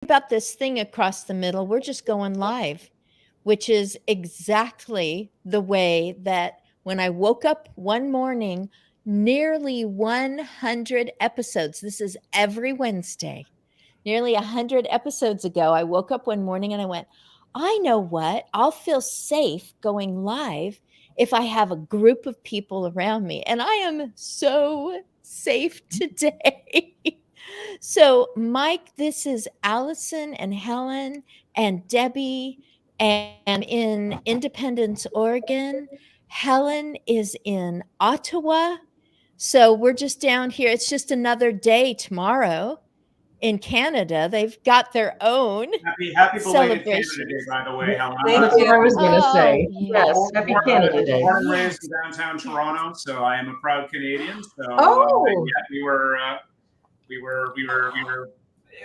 about this thing across the middle, we're just going live, which is exactly the way that when I woke up one morning, nearly 100 episodes, this is every Wednesday, nearly 100 episodes ago, I woke up one morning and I went, I know what, I'll feel safe going live if I have a group of people around me. And I am so safe today. So, Mike, this is Allison and Helen and Debbie, and in Independence, Oregon. Helen is in Ottawa. So we're just down here. It's just another day tomorrow in Canada. They've got their own Happy belated Canada celebrations. Day, by the way, Helen. That's what I was going to say. Yeah. Yes, happy Canada Day. Born and raised in downtown Toronto, so I am a proud Canadian. So yeah, we were.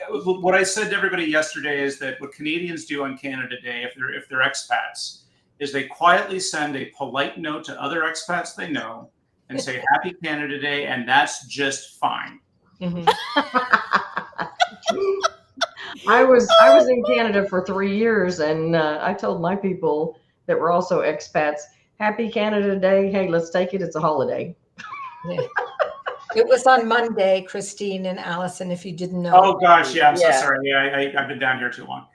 What I said to everybody yesterday is that what Canadians do on Canada Day, if they're expats, is they quietly send a polite note to other expats they know and say Happy Canada Day, and that's just fine. Mm-hmm. I was in Canada for 3 years, and I told my people that were also expats, Happy Canada Day. Hey, let's take it. It's a holiday. Yeah. It was on Monday, Christine and Allison, if you didn't know. Oh, gosh. Yeah, I'm so sorry. Yeah, I've been down here too long.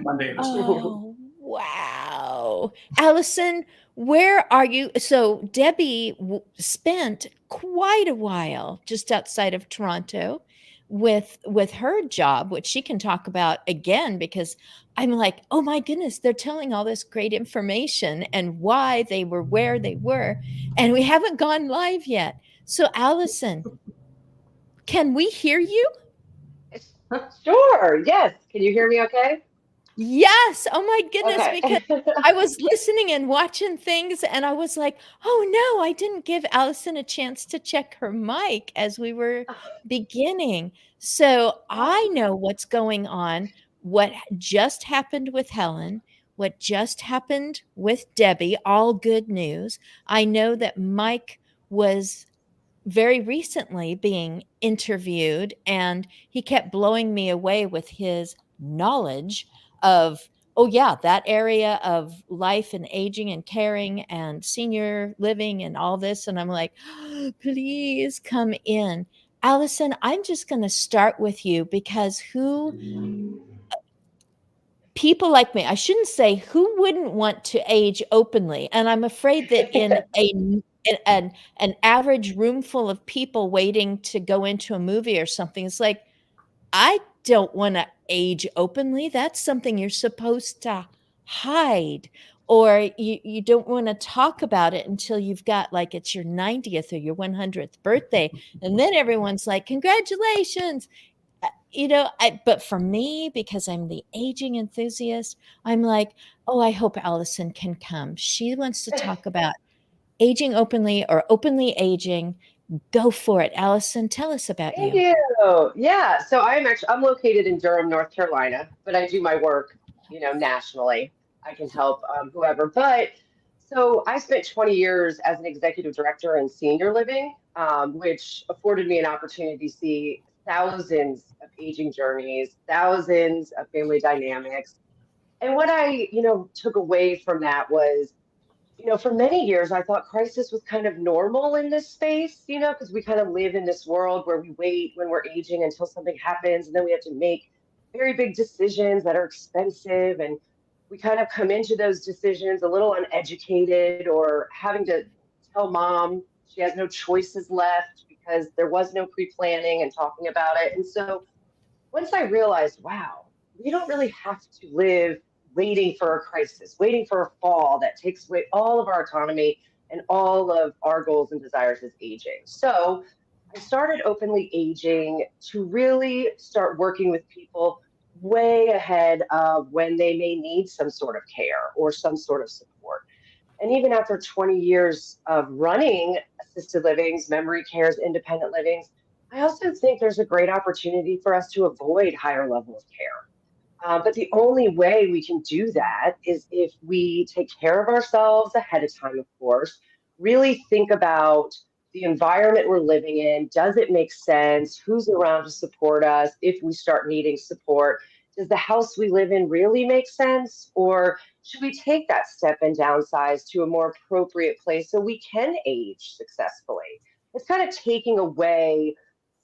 Monday. Oh, wow. Allison, where are you? So Debbie spent quite a while just outside of Toronto with her job, which she can talk about again, because I'm like, oh my goodness, they're telling all this great information and why they were where they were, and we haven't gone live yet. So Allison, can we hear you? Sure. Yes. Can you hear me okay? Yes. Oh my goodness. Okay. Because I was listening and watching things and I was like, oh no, I didn't give Allison a chance to check her mic as we were beginning. So I know what's going on, what just happened with Helen, what just happened with Debbie, all good news. I know that Mike was very recently being interviewed and he kept blowing me away with his knowledge of, oh yeah, that area of life and aging and caring and senior living and all this. And I'm like, oh, please come in. Allison, I'm just going to start with you because people like me, I shouldn't say who wouldn't want to age openly. And I'm afraid that in an average room full of people waiting to go into a movie or something, it's like, I don't want to age openly. That's something you're supposed to hide, or you don't want to talk about it until you've got like it's your 90th or your 100th birthday. And then everyone's like, congratulations. But for me, because I'm the aging enthusiast, I'm like, oh, I hope Allison can come. She wants to talk about aging openly or openly aging. Go for it. Allison, tell us about you. Thank you. Yeah. So I'm located in Durham, North Carolina, but I do my work, nationally. I can help whoever. But so I spent 20 years as an executive director in senior living, which afforded me an opportunity to see thousands of aging journeys, thousands of family dynamics. And what I, took away from that was, for many years, I thought crisis was kind of normal in this space, because we kind of live in this world where we wait when we're aging until something happens, and then we have to make very big decisions that are expensive. And we kind of come into those decisions a little uneducated or having to tell mom she has no choices left because there was no pre-planning and talking about it. And so once I realized, wow, we don't really have to live waiting for a crisis, waiting for a fall that takes away all of our autonomy and all of our goals and desires as aging. So I started Openly Aging to really start working with people way ahead of when they may need some sort of care or some sort of support. And even after 20 years of running assisted livings, memory cares, independent livings, I also think there's a great opportunity for us to avoid higher level of care. But the only way we can do that is if we take care of ourselves ahead of time, of course, really think about the environment we're living in. Does it make sense? Who's around to support us if we start needing support? does the house we live in really make sense? Or should we take that step and downsize to a more appropriate place so we can age successfully? It's kind of taking away,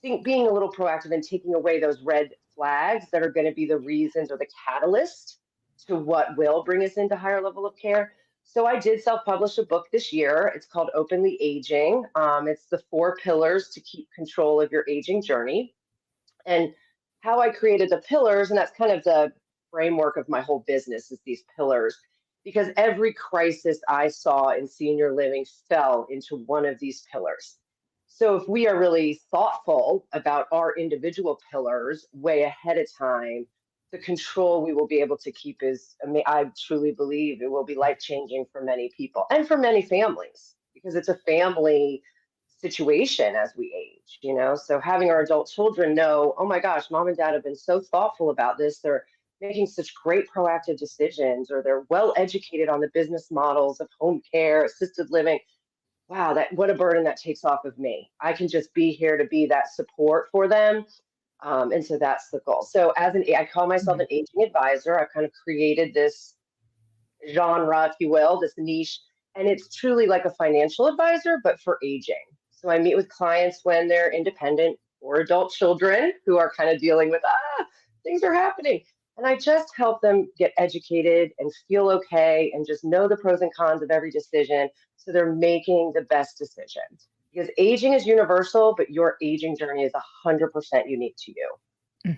being a little proactive and taking away those red flags that are going to be the reasons or the catalyst to what will bring us into higher level of care. So I did self-publish a book this year. It's called Openly Aging. It's the 4 pillars to keep control of your aging journey. And how I created the pillars, and that's kind of the framework of my whole business, is these pillars, because every crisis I saw in senior living fell into one of these pillars. So if we are really thoughtful about our individual pillars way ahead of time, the control we will be able to keep is, I mean, I truly believe it will be life-changing for many people and for many families, because it's a family situation as we age, you know? So having our adult children know, oh my gosh, mom and dad have been so thoughtful about this. They're making such great proactive decisions, or they're well educated on the business models of home care, assisted living. Wow, that what a burden that takes off of me. I can just be here to be that support for them. And so that's the goal. So I call myself an aging advisor. I've kind of created this genre, if you will, this niche, and it's truly like a financial advisor, but for aging. So I meet with clients when they're independent or adult children who are kind of dealing with, things are happening. And I just help them get educated and feel okay and just know the pros and cons of every decision so they're making the best decisions. Because aging is universal, but your aging journey is 100% unique to you.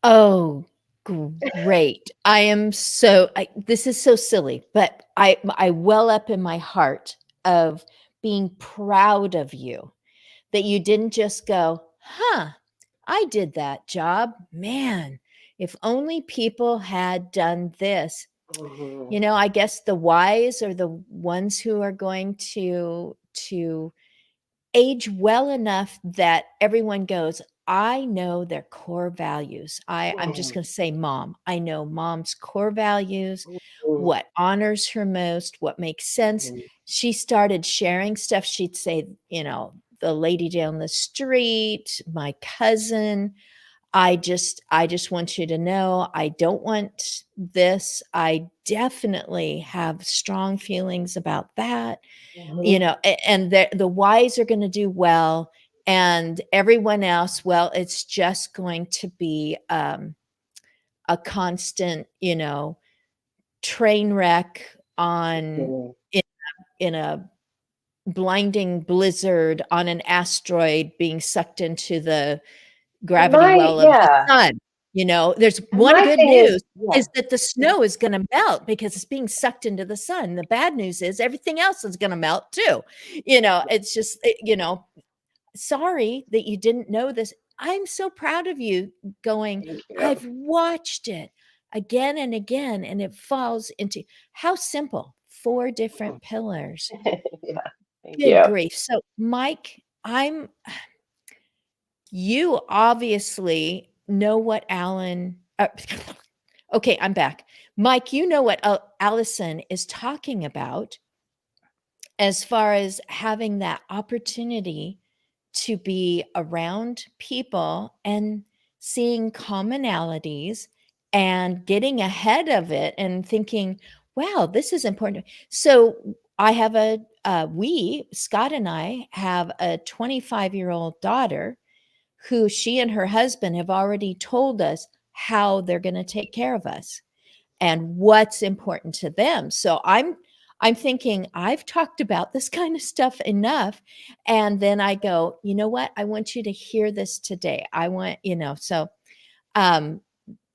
Oh, great. This is so silly, but I well up in my heart of being proud of you that you didn't just go, huh, I did that job. Man, if only people had done this. Mhm. You know, I guess the wise are the ones who are going to age well enough that everyone goes, I know their core values. I'm just going to say mom. I know mom's core values, Mhm. what honors her most, what makes sense. Mhm. She started sharing stuff. She'd say, you know, the lady down the street, my cousin, I just want you to know I don't want this. I definitely have strong feelings about that. You Mhm. know, and the wise are going to do well, and everyone else, well, it's just going to be a constant, you know, train wreck on Mhm. in a blinding blizzard on an asteroid being sucked into the And gravity well of the yeah, sun. You know, there's and one my good thing is, news yeah, is that the snow is going to melt because it's being sucked into the sun. The bad news is everything else is going to melt too. You know, it's just, you know, sorry that you didn't know this. I'm so proud of you going, thank you. I've watched it again and again, and it falls into how simple 4 different pillars. Yeah, thank Good you. grief. So, Mike, you obviously know what okay, I'm back. Mike, you know what Allison is talking about as far as having that opportunity to be around people and seeing commonalities and getting ahead of it and thinking, wow, this is important. So I have Scott and I have a 25-year-old daughter who she and her husband have already told us how they're going to take care of us and what's important to them. So I'm thinking I've talked about this kind of stuff enough, and then I go, you know what? I want you to hear this today. I want, you know, so um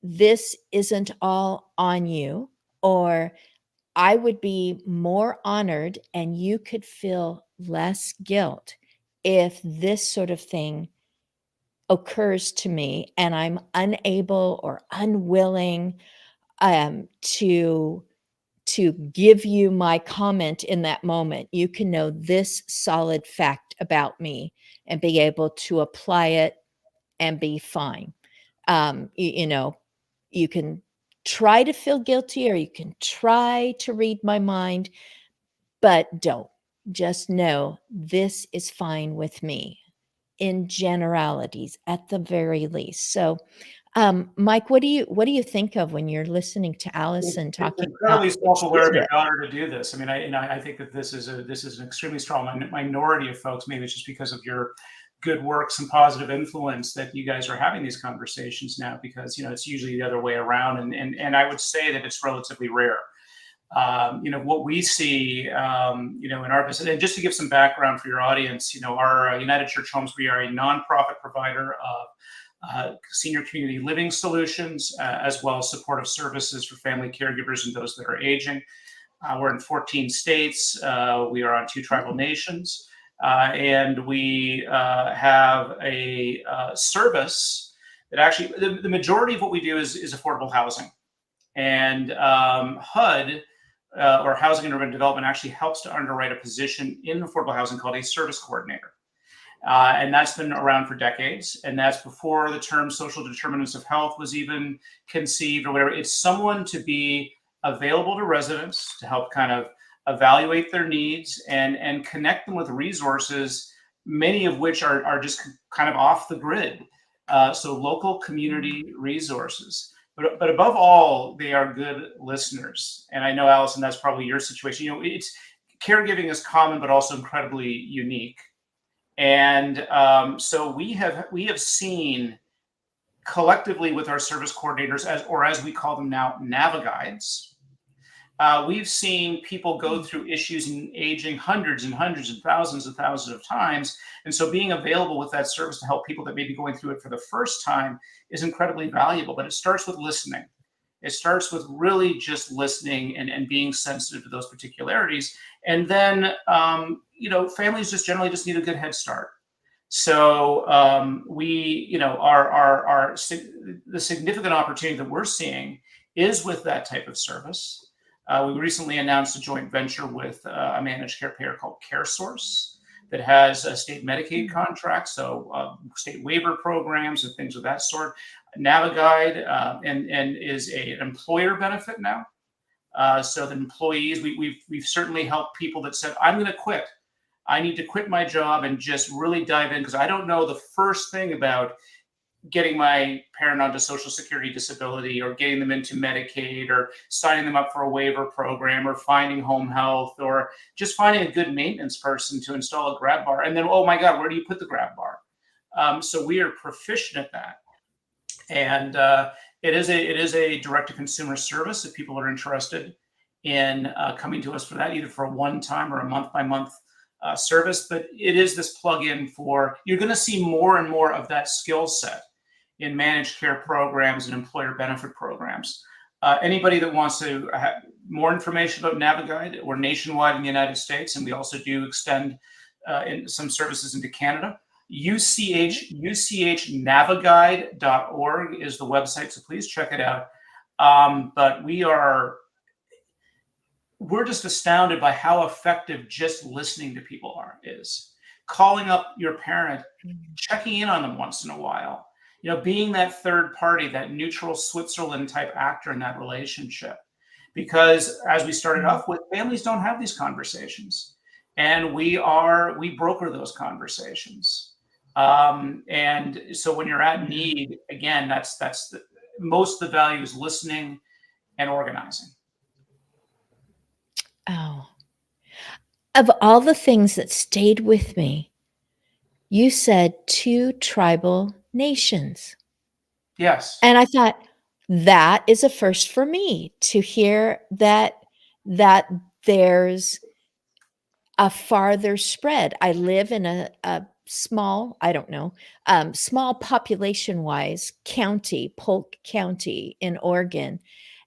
this isn't all on you, or I would be more honored and you could feel less guilt if this sort of thing occurs to me and I'm unable or unwilling to give you my comment in that moment. You can know this solid fact about me and be able to apply it and be fine. You know, you can try to feel guilty or you can try to read my mind, but don't. Just know this is fine with me. in generalities at the very least. So, Mike, what do you think of when you're listening to Allison It's talking about incredibly what self-aware she's of your doing? daughter to do this. I mean, I think that this is an extremely strong minority of folks. Maybe it's just because of your good works and positive influence that you guys are having these conversations now, because it's usually the other way around, and I would say that it's relatively rare. What we see, in our business, and just to give some background for your audience, our United Church Homes, we are a nonprofit provider of senior community living solutions, as well as supportive services for family caregivers and those that are aging. We're in 14 states. We are on 2 tribal nations. And we have a service that actually, the majority of what we do is affordable housing. And HUD, or Housing and Urban Development, actually helps to underwrite a position in affordable housing called a service coordinator. And that's been around for decades. And that's before the term social determinants of health was even conceived or whatever. It's someone to be available to residents to help kind of evaluate their needs and connect them with resources, many of which are just kind of off the grid. So local community resources. But above all, they are good listeners. And I know, Allison, that's probably your situation. It's caregiving is common, but also incredibly unique. And so we have seen collectively with our service coordinators, as we call them now, Navigides. We've seen people go through issues in aging hundreds and hundreds and thousands of times. And so being available with that service to help people that may be going through it for the first time is incredibly valuable. But it starts with listening. It starts with really just listening and being sensitive to those particularities. And then, families just generally just need a good head start. So the significant opportunity that we're seeing is with that type of service. We recently announced a joint venture with a managed care payer called CareSource that has a state Medicaid contract, so state waiver programs and things of that sort. Naviguide and is an employer benefit now. So the employees, we've certainly helped people that said, I'm going to quit. I need to quit my job and just really dive in because I don't know the first thing about getting my parent onto Social Security disability or getting them into Medicaid or signing them up for a waiver program or finding home health or just finding a good maintenance person to install a grab bar. And then, oh my God, where do you put the grab bar? So we are proficient at that. And it is a direct-to-consumer service if people are interested in coming to us for that, either for a one-time or a month-by-month service. But it is this plug-in for, you're going to see more and more of that skill set in managed care programs and employer benefit programs. Anybody that wants to have more information about Naviguide, we're nationwide in the United States, and we also do extend in some services into Canada. UCHNaviguide.org is the website, so please check it out. But we're just astounded by how effective just listening to people is. Calling up your parent, checking in on them once in a while, being that third party, that neutral Switzerland type actor in that relationship. Because as we started off with, families don't have these conversations, and we broker those conversations. And so when you're at need, again, that's most of the value is listening and organizing. Oh, of all the things that stayed with me, you said 2 tribal nations. Yes. And I thought that is a first for me to hear that there's a farther spread. I live in a small, I don't know, small population-wise county, Polk County in Oregon.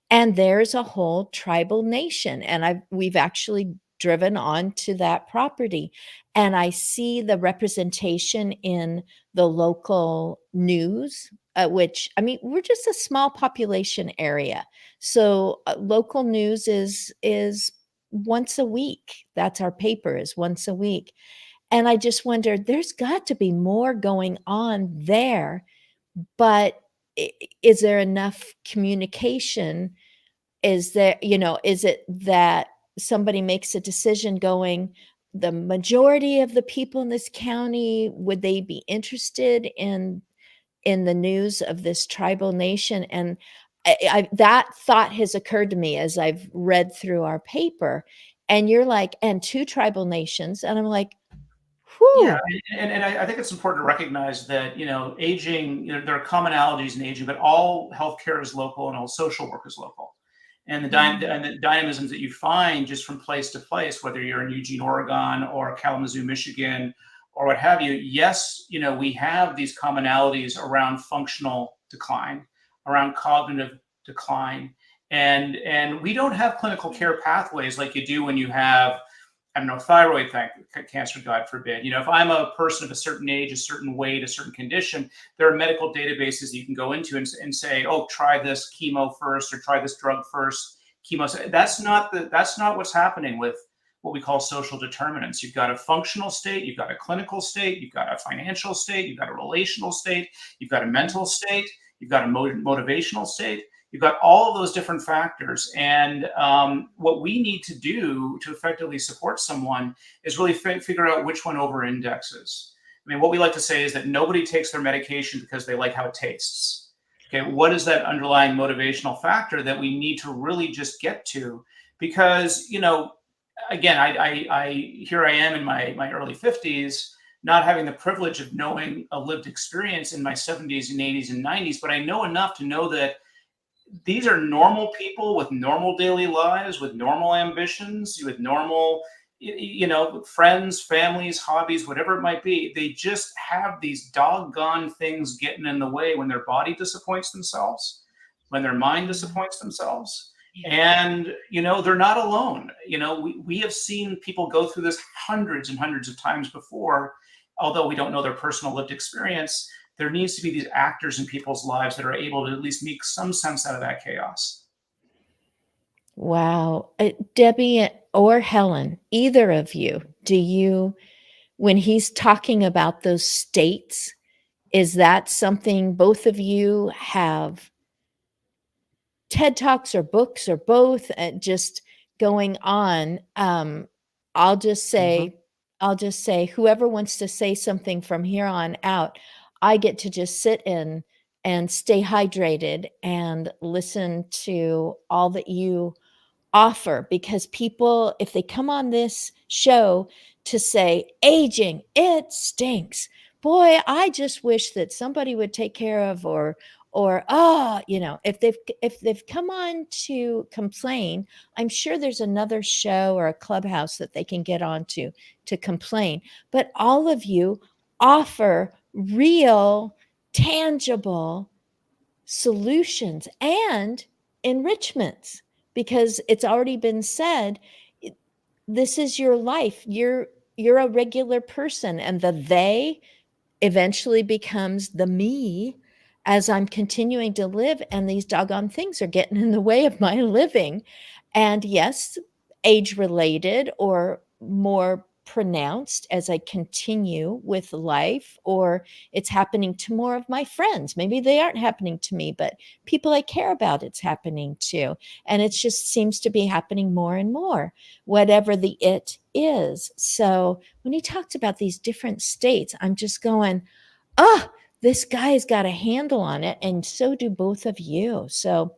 And there's a whole tribal nation, and we've actually driven onto that property, and I see the representation in the local news, which, I mean, we're just a small population area, so local news is once a week. That's our paper, is once a week, and I just wondered, there's got to be more going on there, but is there enough communication? Is there, is it that somebody makes a decision going, the majority of the people in this county, would they be interested in the news of this tribal nation? And that thought has occurred to me as I've read through our paper. And you're like, and 2 tribal nations, and I'm like, Yeah, whew. and I think it's important to recognize that, aging, there are commonalities in aging, but all healthcare is local and all social work is local. And and the dynamisms that you find just from place to place, whether you're in Eugene, Oregon, or Kalamazoo, Michigan, or what have you, yes, we have these commonalities around functional decline, around cognitive decline, and we don't have clinical care pathways like you do when you have, I don't know, thyroid cancer, God forbid. If I'm a person of a certain age, a certain weight, a certain condition, there are medical databases that you can go into and say, oh, try this chemo first or try this drug first. Chemo. That's not what's happening with what we call social determinants. You've got a functional state, you've got a clinical state, you've got a financial state, you've got a relational state, you've got a mental state, you've got a motivational state. You've got all of those different factors. And what we need to do to effectively support someone is really figure out which one over indexes. I mean, what we like to say is that nobody takes their medication because they like how it tastes. Okay, what is that underlying motivational factor that we need to really just get to? Because, again, I here I am in my early 50s, not having the privilege of knowing a lived experience in my 70s and 80s and 90s, but I know enough to know that these are normal people with normal daily lives, with normal ambitions, with normal, friends, families, hobbies, whatever it might be. They just have these doggone things getting in the way when their body disappoints themselves, when their mind disappoints themselves. And, they're not alone. We have seen people go through this hundreds and hundreds of times before, although we don't know their personal lived experience. There needs to be these actors in people's lives that are able to at least make some sense out of that chaos. Wow. Debbie or Helen, either of you, when he's talking about those states, is that something both of you have TED Talks or books or both, just going on? I'll just say, whoever wants to say something from here on out, I get to just sit in and stay hydrated and listen to all that you offer, because people, if they come on this show to say aging, it stinks, boy, I just wish that somebody would take care of, or if they've come on to complain, I'm sure there's another show or a clubhouse that they can get on to complain. But all of you offer real, tangible solutions and enrichments, because it's already been said, this is your life. You're a regular person, and the they eventually becomes the me as I'm continuing to live, and these doggone things are getting in the way of my living. And yes, age related or more pronounced as I continue with life, or it's happening to more of my friends. Maybe they aren't happening to me, but people I care about, it's happening to. And it just seems to be happening more and more, whatever the it is. So when he talked about these different states, I'm just going, oh, this guy's got a handle on it. And so do both of you. So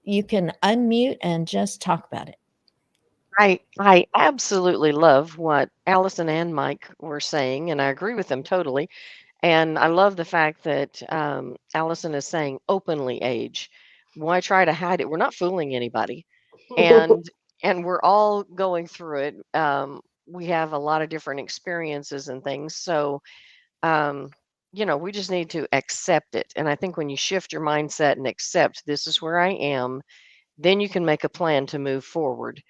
you can unmute and just talk about it. I absolutely love what Allison and Mike were saying, and I agree with them totally. And I love the fact that Allison is saying openly age. Why try to hide it? We're not fooling anybody, and we're all going through it. We have a lot of different experiences and things, so we just need to accept it. And I think when you shift your mindset and accept this is where I am, then you can make a plan to move forward.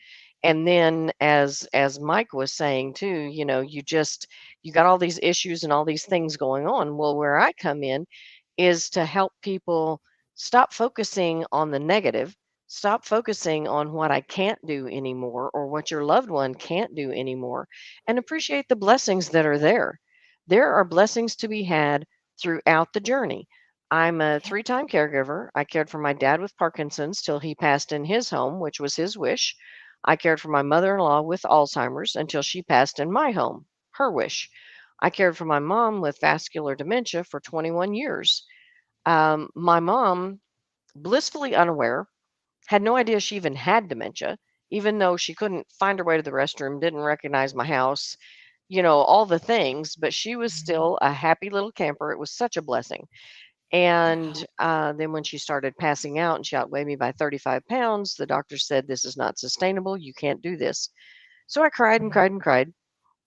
And then as Mike was saying too, you got all these issues and all these things going on. Well, where I come in is to help people stop focusing on the negative, stop focusing on what I can't do anymore or what your loved one can't do anymore, and appreciate the blessings that are there. There are blessings to be had throughout the journey. I'm a 3-time caregiver. I cared for my dad with Parkinson's till he passed in his home, which was his wish. I cared for my mother-in-law with Alzheimer's until she passed in my home, her wish. I cared for my mom with vascular dementia for 21 years. My mom, blissfully unaware, had no idea she even had dementia, even though she couldn't find her way to the restroom, didn't recognize my house, all the things, but she was still a happy little camper. It was such a blessing. And then when she started passing out and she outweighed me by 35 pounds, the doctor said, "This is not sustainable. You can't do this." So I cried and cried and cried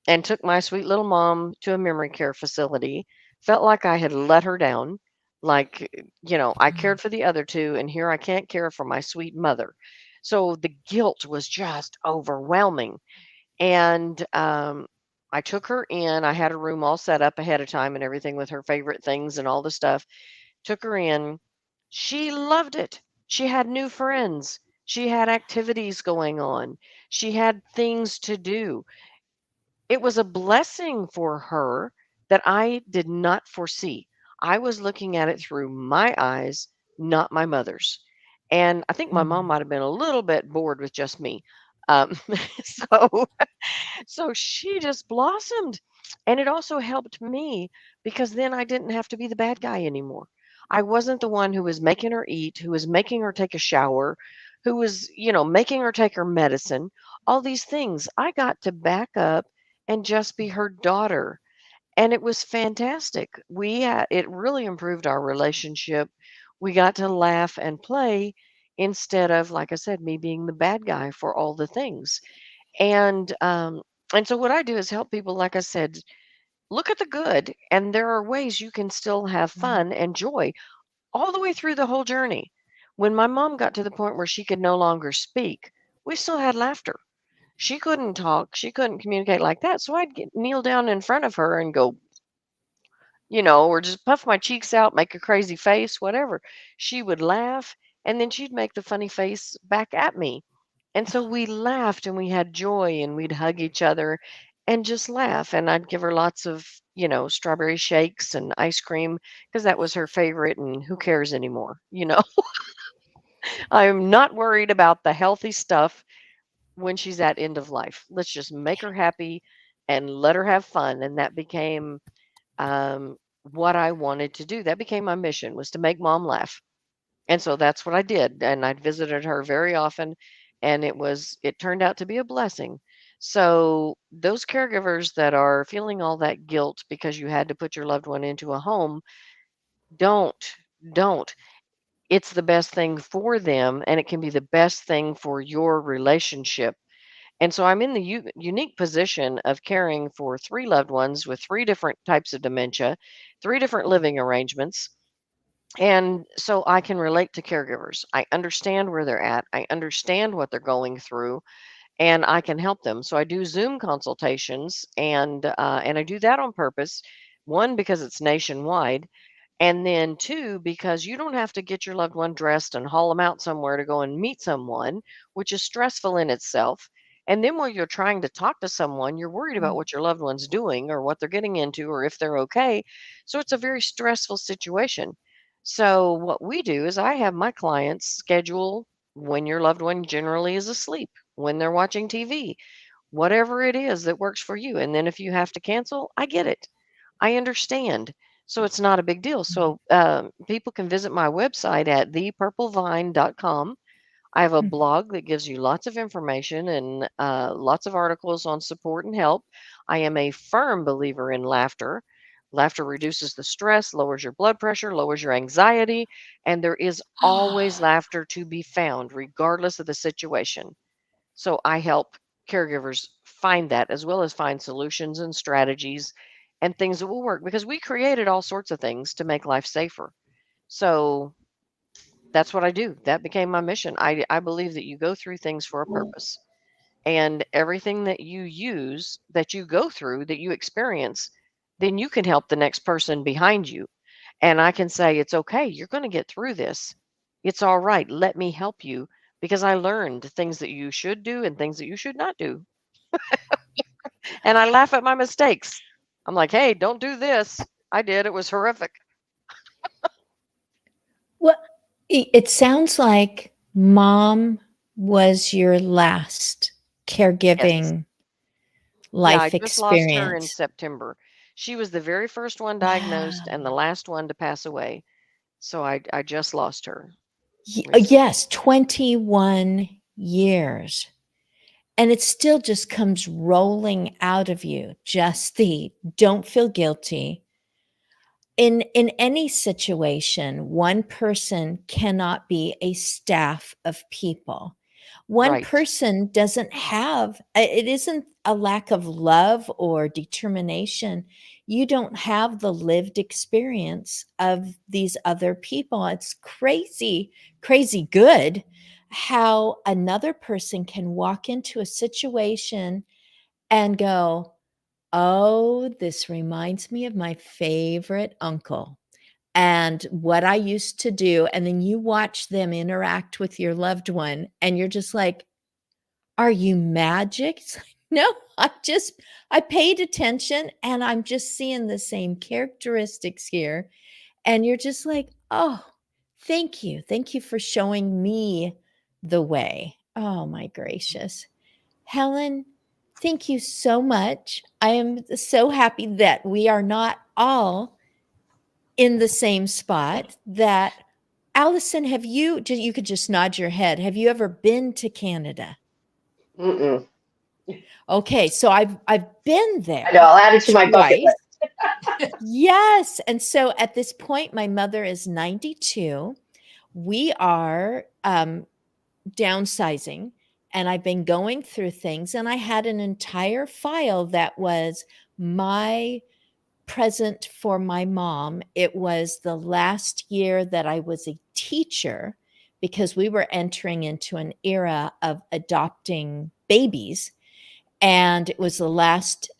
and took my sweet little mom to a memory care facility. Felt like I had let her down. Like, I cared for the other two, and here I can't care for my sweet mother. So the guilt was just overwhelming. And I took her in. I had a room all set up ahead of time and everything with her favorite things and all the stuff. Took her in. She loved it. She had new friends. She had activities going on. She had things to do. It was a blessing for her that I did not foresee. I was looking at it through my eyes, not my mother's. And I think my mom might have been a little bit bored with just me. Um, so so she just blossomed. And it also helped me because then I didn't have to be the bad guy anymore. I wasn't the one who was making her eat, who was making her take a shower, who was, making her take her medicine, all these things. I got to back up and just be her daughter. And it was fantastic. It really improved our relationship. We got to laugh and play instead of, like I said, me being the bad guy for all the things. And so what I do is help people, like I said, look at the good, and there are ways you can still have fun and joy all the way through the whole journey. When my mom got to the point where she could no longer speak, we still had laughter. She couldn't talk, she couldn't communicate like that. So kneel down in front of her and go, or just puff my cheeks out, make a crazy face, whatever. She would laugh, and then she'd make the funny face back at me. And so we laughed and we had joy and we'd hug each other and just laugh. And I'd give her lots of, strawberry shakes and ice cream because that was her favorite. And who cares anymore? I'm not worried about the healthy stuff when she's at end of life. Let's just make her happy and let her have fun. And that became what I wanted to do. That became my mission, was to make mom laugh. And so that's what I did, and I'd visited her very often, and it turned out to be a blessing. So those caregivers that are feeling all that guilt because you had to put your loved one into a home, don't, don't. It's the best thing for them, and it can be the best thing for your relationship. And so I'm in the unique position of caring for three loved ones with three different types of dementia, three different living arrangements. And so I can relate to caregivers. I understand where they're at. I understand what they're going through, and I can help them. So I do Zoom consultations, and I do that on purpose. One, because it's nationwide, and then two, because you don't have to get your loved one dressed and haul them out somewhere to go and meet someone, which is stressful in itself. And then while you're trying to talk to someone, you're worried about what your loved one's doing or what they're getting into or if they're okay. So it's a very stressful situation. So what we do is I have my clients schedule when your loved one generally is asleep, when they're watching TV, whatever it is that works for you. And then if you have to cancel, I get it. I understand. So it's not a big deal. So people can visit my website at thepurplevine.com. I have a blog that gives you lots of information and lots of articles on support and help. I am a firm believer in laughter. Laughter reduces the stress, lowers your blood pressure, lowers your anxiety, and there is always laughter to be found, regardless of the situation. So I help caregivers find that, as well as find solutions and strategies and things that will work, because we created all sorts of things to make life safer. So that's what I do. That became my mission. I believe that you go through things for a purpose. And everything that you use, that you go through, that you experience, then you can help the next person behind you. And I can say, it's okay. You're going to get through this. It's all right. Let me help you, because I learned things that you should do and things that you should not do. And I laugh at my mistakes. I'm like, hey, don't do this. I did. It was horrific. Well, it sounds like mom was your last Yes. caregiving Yeah, I life just lost her in experience? September. She was the very first one diagnosed and the Wow. last one to pass away. So I just lost her recently. Yes, 21 years. And it still just comes rolling out of you. Just the don't feel guilty. In any situation, one person cannot be a staff of people. One Right. person doesn't have it isn't a lack of love or determination. You don't have the lived experience of these other people. It's crazy, crazy good how another person can walk into a situation and go, "Oh, this reminds me of my favorite uncle and what I used to do." And then you watch them interact with your loved one, and you're just like, "Are you magic?" It's like, "No, I paid attention and I'm just seeing the same characteristics here." And you're just like, "Oh, thank you. Thank you for showing me the way." Oh my gracious. Helen, thank you so much. I am so happy that we are not all in the same spot. That Allison, have you could just nod your head. Have you ever been to Canada? Mm-mm. Okay, so I've been I know. there I'll add it to my bucket twice. list. Yes, and so at this point my mother is 92. We are downsizing, and I've been going through things, and I had an entire file that was my present for my mom. It was the last year that I was a teacher because we were entering into an era of adopting babies, and it was the last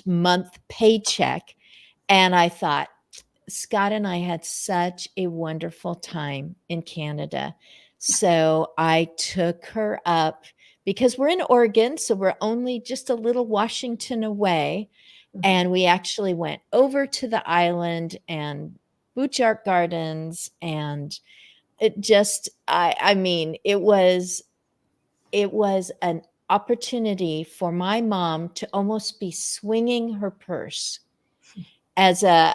month paycheck. And I thought, Scott and I had such a wonderful time in Canada. So I took her up because we're in Oregon, so we're only just a little Washington away. And we actually went over to the island and Butchart Gardens, and it just I mean, it was an opportunity for my mom to almost be swinging her purse as a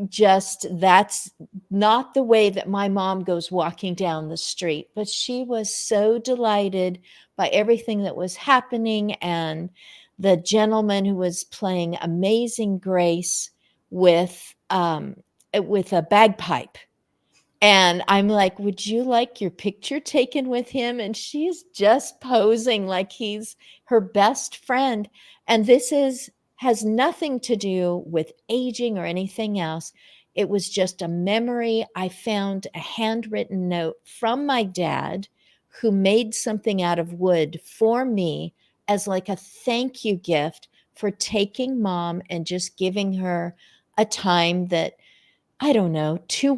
just that's not the way that my mom goes walking down the street, but she was so delighted by everything that was happening, and the gentleman who was playing Amazing Grace with a bagpipe. And I'm like, "Would you like your picture taken with him?" And she's just posing like he's her best friend. And has nothing to do with aging or anything else. It was just a memory. I found a handwritten note from my dad, who made something out of wood for me as like a thank you gift for taking mom and just giving her a time that, I don't know, two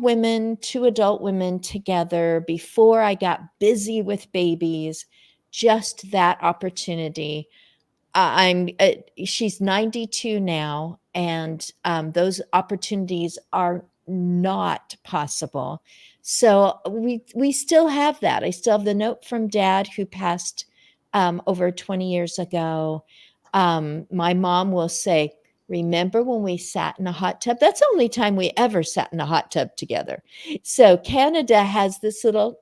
adult women together before I got busy with babies, just that opportunity. She's 92 now, and those opportunities are not possible. So we still have that. I still have the note from Dad, who passed over 20 years ago. My mom will say, "Remember when we sat in a hot tub?" That's the only time we ever sat in a hot tub together. So Canada has this little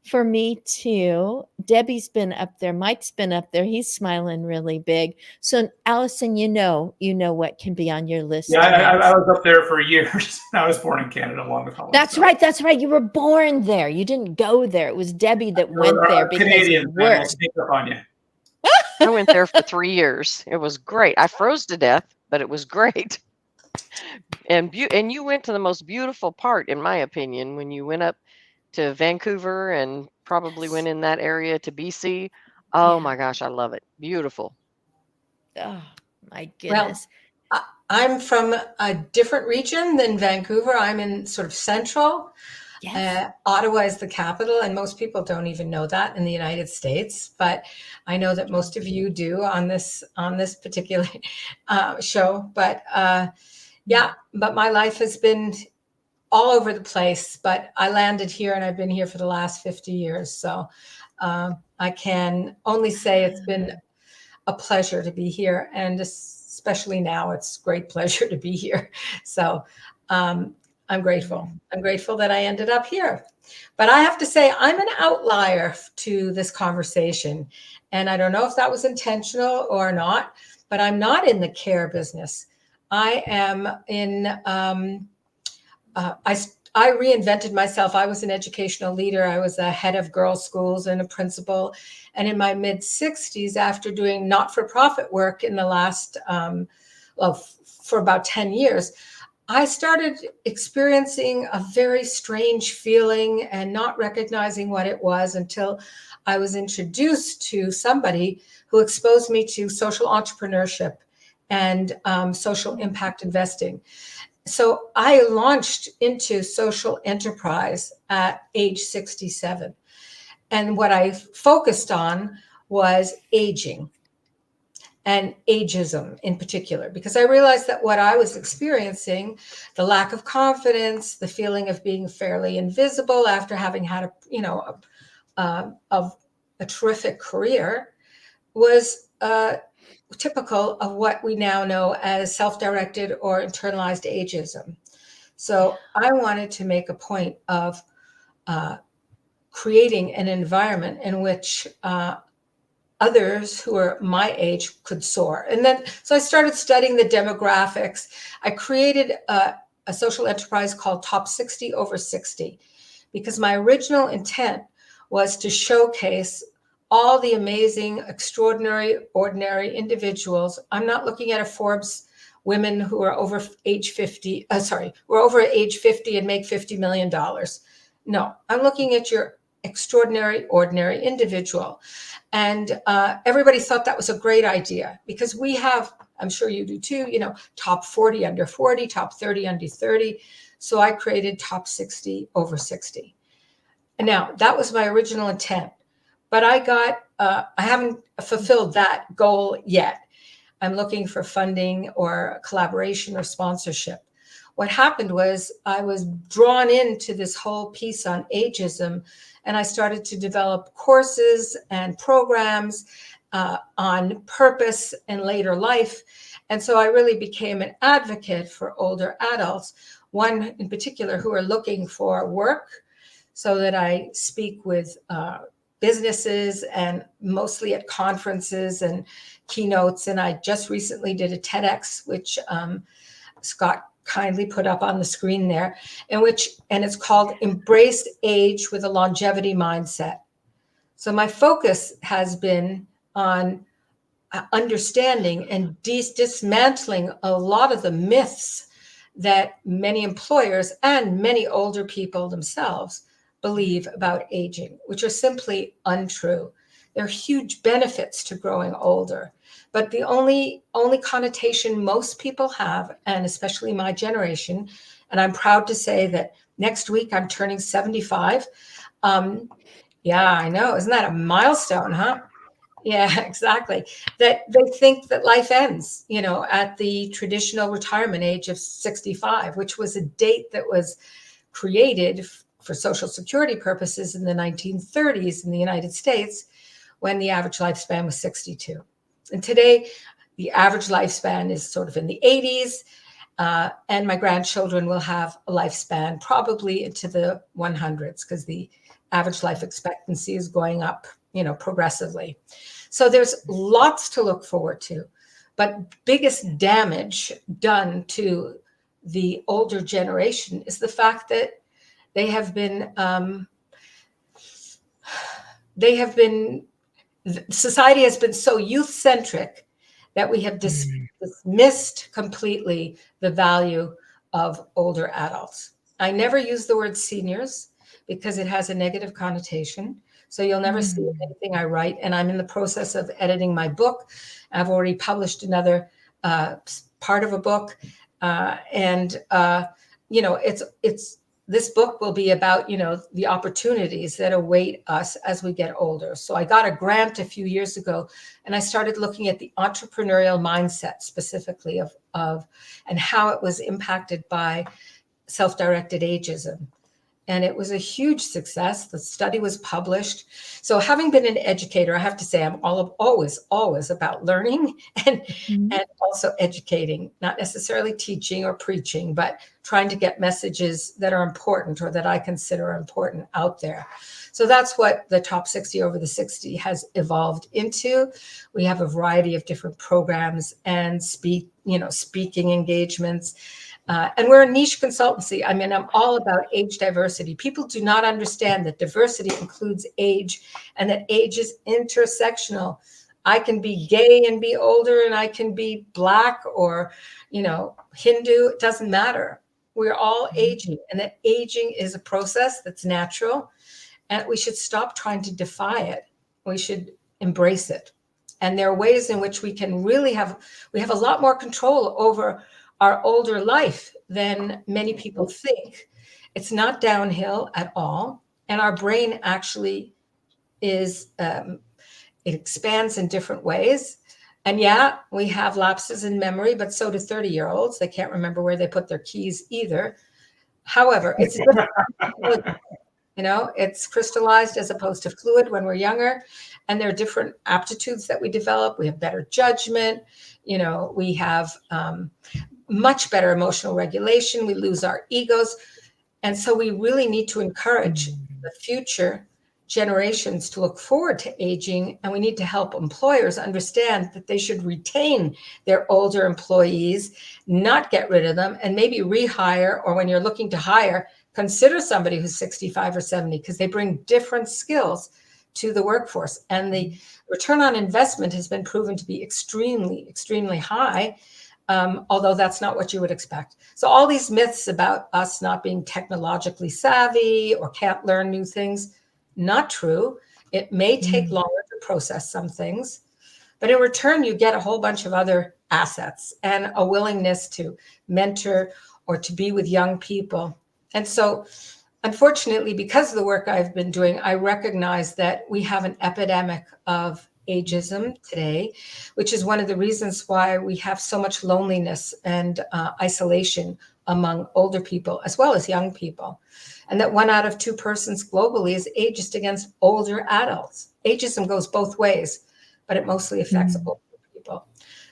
for me too. Debbie's been up there. Mike's been up there. He's smiling really big. So Allison, you know what can be on your list Yeah, I next. was up there for years. I was born in Canada along with Helen. That's So. right. That's right. You were born there. You didn't go there. It was Debbie that went there because Canadians, of man, work. will sneak up on you. I went there for 3 years. It was great. I froze to death, but it was great. And you went to the most beautiful part, in my opinion, when you went up to Vancouver and probably went in that area to BC. Oh Yeah. my gosh, I love it. Beautiful. Oh my Well, goodness. I'm from a different region than Vancouver. I'm in sort of central. Yes. Ottawa is the capital, and most people don't even know that in the United States. But I know that most of you do on this particular show. But yeah, but my life has been all over the place, but I landed here and I've been here for the last 50 years. So I can only say it's been a pleasure to be here. And especially now, it's a great pleasure to be here. So I'm grateful. I'm grateful that I ended up here. But I have to say, I'm an outlier to this conversation. And I don't know if that was intentional or not, but I'm not in the care business. I am in, I reinvented myself. I was an educational leader. I was a head of girls' schools and a principal. And in my mid-60s, after doing not-for-profit work in the last, for about 10 years, I started experiencing a very strange feeling and not recognizing what it was until I was introduced to somebody who exposed me to social entrepreneurship and social impact investing. So I launched into social enterprise at age 67. And what I focused on was aging and ageism in particular, because I realized that what I was experiencing, the lack of confidence, the feeling of being fairly invisible after having had a terrific career, was typical of what we now know as self-directed or internalized ageism. So I wanted to make a point of creating an environment in which others who are my age could soar. And then, so I started studying the demographics. I created a social enterprise called Top 60 Over 60, because my original intent was to showcase all the amazing, extraordinary, ordinary individuals. I'm not looking at a Forbes women who are over age 50, we're over age 50 and make $50 million. No, I'm looking at your extraordinary, ordinary individual. And everybody thought that was a great idea, because we have, I'm sure you do too, top 40 under 40, top 30 under 30. So I created Top 60 Over 60. And now that was my original intent, but I haven't fulfilled that goal yet. I'm looking for funding or collaboration or sponsorship. What happened was I was drawn into this whole piece on ageism, and I started to develop courses and programs on purpose and later life. And so I really became an advocate for older adults, one in particular who are looking for work, so that I speak with businesses and mostly at conferences and keynotes. And I just recently did a TEDx, which Scott kindly put up on the screen there, and it's called Embrace Age with a Longevity Mindset. So my focus has been on understanding and dismantling a lot of the myths that many employers and many older people themselves believe about aging, which are simply untrue. There are huge benefits to growing older, but the only connotation most people have, and especially my generation, and I'm proud to say that next week I'm turning 75. Yeah, I know. Isn't that a milestone, huh? Yeah, exactly. That they think that life ends, at the traditional retirement age of 65, which was a date that was created for Social Security purposes in the 1930s in the United States, when the average lifespan was 62. And today, the average lifespan is sort of in the 80s, and my grandchildren will have a lifespan probably into the 100s, because the average life expectancy is going up, progressively. So there's lots to look forward to, but biggest damage done to the older generation is the fact that society has been so youth-centric that we have dismissed completely the value of older adults. I never use the word seniors because it has a negative connotation. So you'll never see anything I write. And I'm in the process of editing my book. I've already published another part of a book. This book will be about, the opportunities that await us as we get older. So I got a grant a few years ago, and I started looking at the entrepreneurial mindset specifically of and how it was impacted by self-directed ageism. And it was a huge success. The study was published. So having been an educator, I have to say I'm always about learning and also educating, not necessarily teaching or preaching, but trying to get messages that are important or that I consider important out there. So that's what the Top 60 Over the 60 has evolved into. We have a variety of different programs and speaking engagements. And we're a niche consultancy. I mean, I'm all about age diversity. People do not understand that diversity includes age and that age is intersectional. I can be gay and be older, and I can be Black or, Hindu. It doesn't matter. We're all aging, and that aging is a process that's natural, and we should stop trying to defy it. We should embrace it. And there are ways in which we can really have a lot more control over our older life than many people think. It's not downhill at all. And our brain actually is, it expands in different ways. And yeah, we have lapses in memory, but so do 30-year-olds. They can't remember where they put their keys either. However, it's it's crystallized as opposed to fluid when we're younger. And there are different aptitudes that we develop. We have better judgment. We have much better emotional regulation. We lose our egos. And so we really need to encourage the future generations to look forward to aging. And we need to help employers understand that they should retain their older employees, not get rid of them, and maybe rehire, or when you're looking to hire, consider somebody who's 65 or 70, because they bring different skills to the workforce. And the return on investment has been proven to be extremely, extremely high. Although that's not what you would expect. So all these myths about us not being technologically savvy or can't learn new things, not true. It may take longer to process some things, but in return, you get a whole bunch of other assets and a willingness to mentor or to be with young people. And so, unfortunately, because of the work I've been doing, I recognize that we have an epidemic of ageism today, which is one of the reasons why we have so much loneliness and isolation among older people as well as young people. And that 1 out of 2 persons globally is ageist against older adults. Ageism goes both ways, but it mostly affects older people.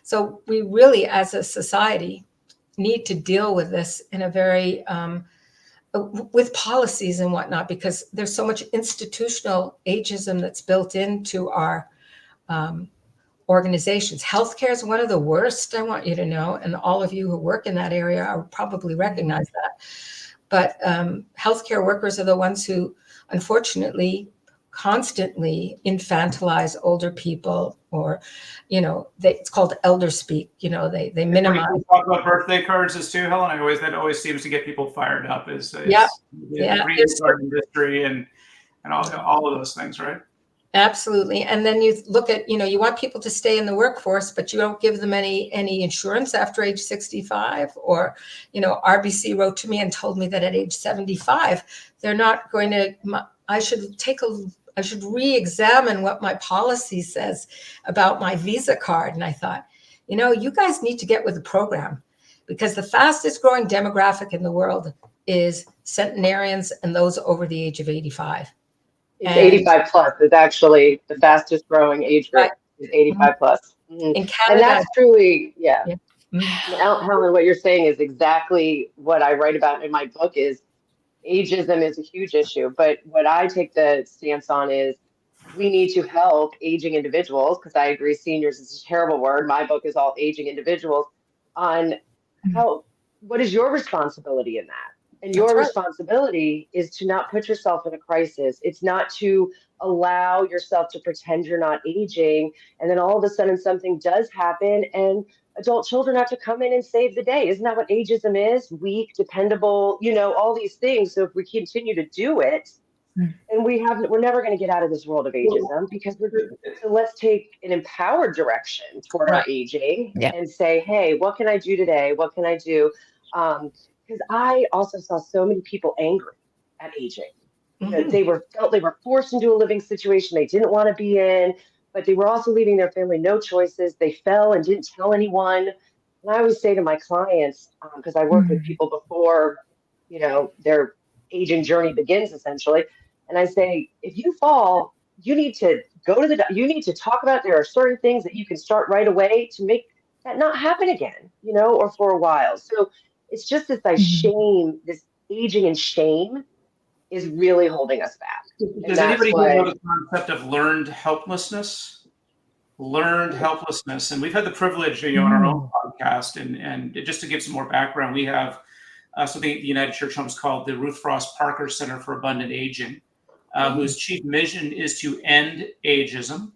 So we really, as a society, need to deal with this in a very with policies and whatnot, because there's so much institutional ageism that's built into our organizations. Healthcare is one of the worst, I want you to know, and all of you who work in that area are probably recognize that. But healthcare workers are the ones who, unfortunately, constantly infantilize older people, or, it's called elder speak. They minimize. We talk about birthday cards as too, Helen. That always seems to get people fired up. The greeting card industry and all of those things, right? Absolutely. And then you look at, you want people to stay in the workforce, but you don't give them any insurance after age 65. Or, RBC wrote to me and told me that at age 75, they're not going to, I should re-examine what my policy says about my Visa card. And I thought, you guys need to get with the program, because the fastest growing demographic in the world is centenarians and those over the age of 85. It's 85 plus is actually the fastest growing age group. Right. Is 85 plus. Mm-hmm. In Canada, and that's truly, yeah. Mm-hmm. Helen, what you're saying is exactly what I write about in my book. Is ageism is a huge issue, but what I take the stance on is we need to help aging individuals, because I agree seniors is a terrible word. My book is all aging individuals, on what is your responsibility in that? And your responsibility is to not put yourself in a crisis. It's not to allow yourself to pretend you're not aging, and then all of a sudden something does happen and adult children have to come in and save the day. Isn't that what ageism is? Weak, dependable, all these things. So if we continue to do it, and we're never going to get out of this world of ageism, because so let's take an empowered direction toward our aging and say, hey, what can I do today? What can I do? Because I also saw so many people angry at aging. Mm-hmm. They were forced into a living situation they didn't want to be in, but they were also leaving their family no choices. They fell and didn't tell anyone. And I always say to my clients, because I worked with people before their aging journey begins essentially. And I say, if you fall, you need to you need to talk about, there are certain things that you can start right away to make that not happen again, or for a while. So it's just this shame, this aging and shame is really holding us back. And Does that's anybody here know what, the concept of learned helplessness? Learned helplessness. And we've had the privilege, on our own podcast, and just to give some more background, we have something the United Church Home is called the Ruth Frost Parker Center for Abundant Aging, whose chief mission is to end ageism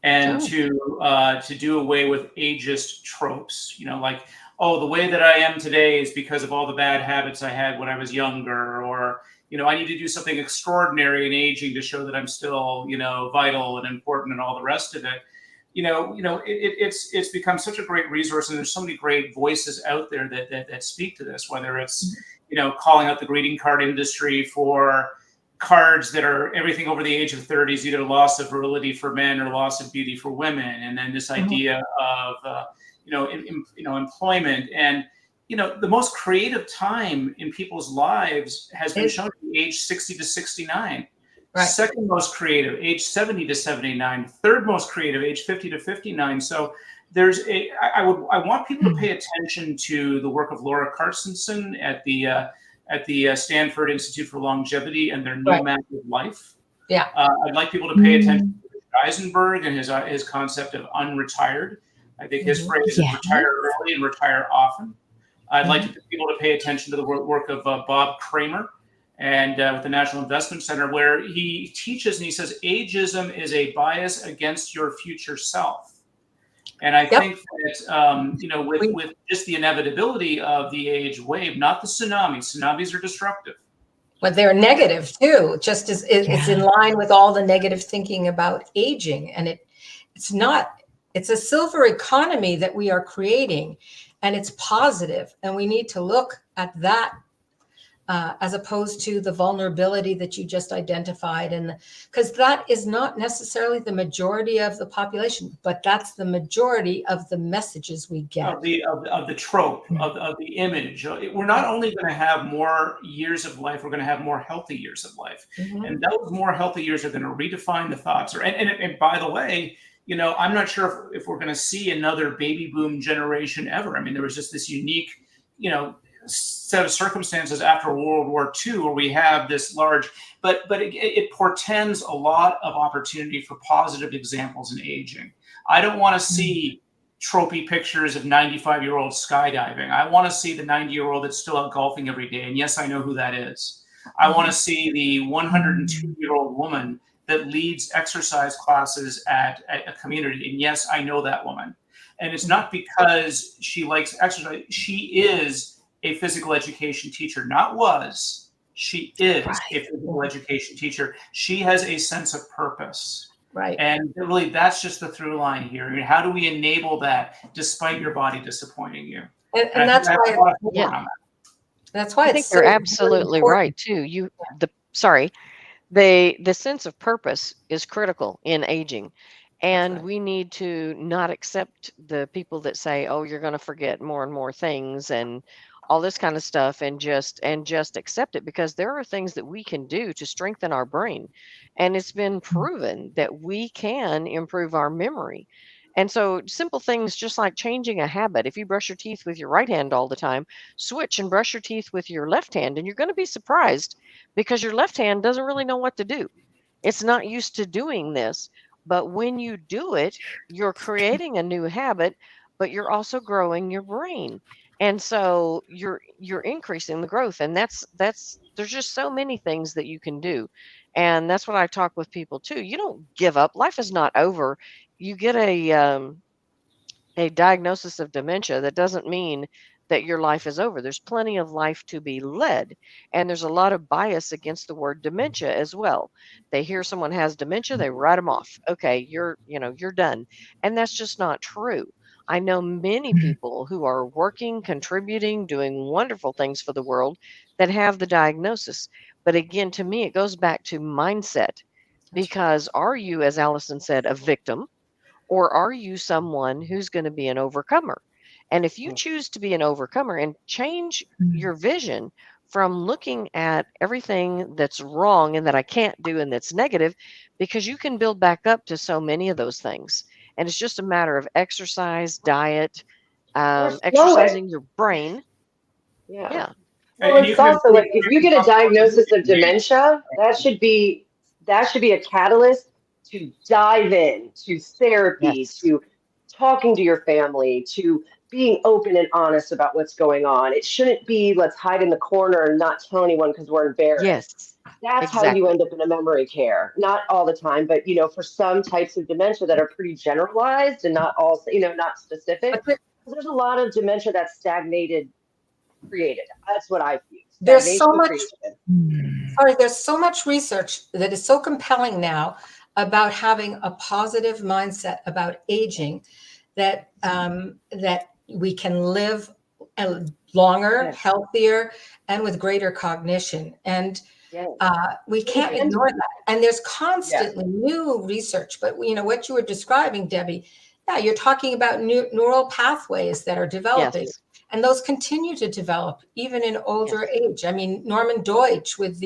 and to do away with ageist tropes. Like, oh, the way that I am today is because of all the bad habits I had when I was younger, or I need to do something extraordinary in aging to show that I'm still, vital and important and all the rest of it. It's become such a great resource, and there's so many great voices out there that speak to this, whether it's, calling out the greeting card industry for cards that are everything over the age of 30 is either loss of virility for men or loss of beauty for women. And then this idea of, employment, and, the most creative time in people's lives has been shown to be age 60 to 69. Right. Second most creative, age 70 to 79. Third most creative, age 50 to 59. So I want people to pay attention to the work of Laura Carstensen at the Stanford Institute for Longevity and their new map of life. Yeah. I'd like people to pay attention to Eisenberg and his concept of unretired. I think his phrase is retire early and retire often. I'd like people to pay attention to the work of Bob Kramer and with the National Investment Center, where he teaches and he says ageism is a bias against your future self. And I think that, with just the inevitability of the age wave, not the tsunamis are destructive. But they're negative too, just as it's in line with all the negative thinking about aging. And it's a silver economy that we are creating, and it's positive. And we need to look at that as opposed to the vulnerability that you just identified. And because that is not necessarily the majority of the population, but that's the majority of the messages we get. Of the trope, of the image. We're not only going to have more years of life, we're going to have more healthy years of life. And those more healthy years are going to redefine the thoughts. And by the way, I'm not sure if we're going to see another baby boom generation ever. I mean, there was just this unique, set of circumstances after World War II where we have this large, but it portends a lot of opportunity for positive examples in aging. I don't want to see tropey pictures of 95-year-olds skydiving. I want to see the 90-year-old that's still out golfing every day. And yes, I know who that is. I want to see the 102-year-old woman that leads exercise classes at a community. And yes, I know that woman. And it's not because she likes exercise. She is a physical education teacher, she is a physical education teacher. She has a sense of purpose. Right. And really, that's just the through line here. I mean, how do we enable that despite your body disappointing you? And that's why, that's why I think you're absolutely right too. The sense of purpose is critical in aging. And we need to not accept the people that say, oh, you're going to forget more and more things and all this kind of stuff, and just accept it, because there are things that we can do to strengthen our brain. And it's been proven that we can improve our memory. And so simple things just like changing a habit. If you brush your teeth with your right hand all the time, switch and brush your teeth with your left hand, and you're going to be surprised because your left hand doesn't really know what to do. It's not used to doing this. But when you do it, you're creating a new habit, but you're also growing your brain. And so you're increasing the growth. And that's there's just so many things that you can do. And that's what I talk with people too. You don't give up. Life is not over. You get a diagnosis of dementia. That doesn't mean that your life is over. There's plenty of life to be led. And there's a lot of bias against the word dementia as well. They hear someone has dementia, they write them off. Okay, you're done. And that's just not true. I know many people who are working, contributing, doing wonderful things for the world that have the diagnosis. But again, to me, it goes back to mindset, because are you, as Allison said, a victim, or are you someone who's going to be an overcomer? And if you choose to be an overcomer and change your vision from looking at everything that's wrong and that I can't do and that's negative, because you can build back up to so many of those things. And it's just a matter of exercise, diet, Or slow it. exercising your brain. Yeah. Yeah. Well, And you it's can also like if you get a diagnosis of improve. dementia, that should be a catalyst to dive in to therapy, Yes. to talking to your family, to being open and honest about what's going on. It shouldn't be let's hide in the corner and not tell anyone because we're embarrassed. Yes. That's how you Exactly. end up in a memory care. Not all the time, but for some types of dementia that are pretty generalized and not all, not specific. But There's a lot of dementia that's stagnated, created. That's what I feel. there's so Stagnation much, creation. sorry, there's so much research that is so compelling now about having a positive mindset about aging that that we can live longer, Yes. healthier, and with greater cognition. And Yes. we can't And- ignore that. And there's constantly new research. But what you were describing, Debbie, yeah, you're talking about new neural pathways that are developing. Yes. And those continue to develop even in older Yes. age. I mean, Norman Deutsch with